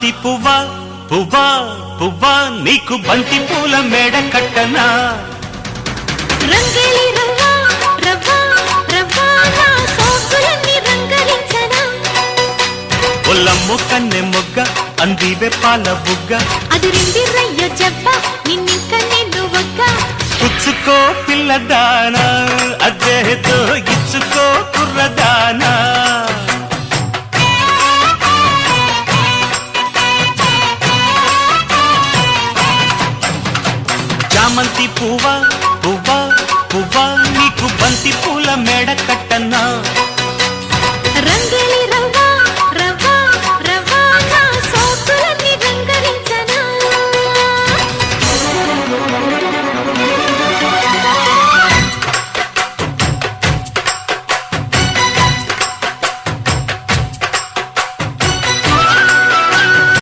పువ్వా పువ్వా పువ్వా నీకు బంతి పూల మేడ కట్టనా రంగేలి రవ్వా రవ్వా రవ్వా నా సోకులన్నీ రంగరించనా ఒల్లమ్ము కన్నె మొగ్గ అందివే పాల బుగ్గ అదిరింది రయ్య జబ్బ నిన్నింక నిన్ను ఒక్క పుచ్చుకో పిల్లదానా అదేదో ఇచ్చుకో కుర్రదానా చామంతి పువ్వా పువ్వా పువ్వా నీకు బంతి పూల మేడ కట్టనా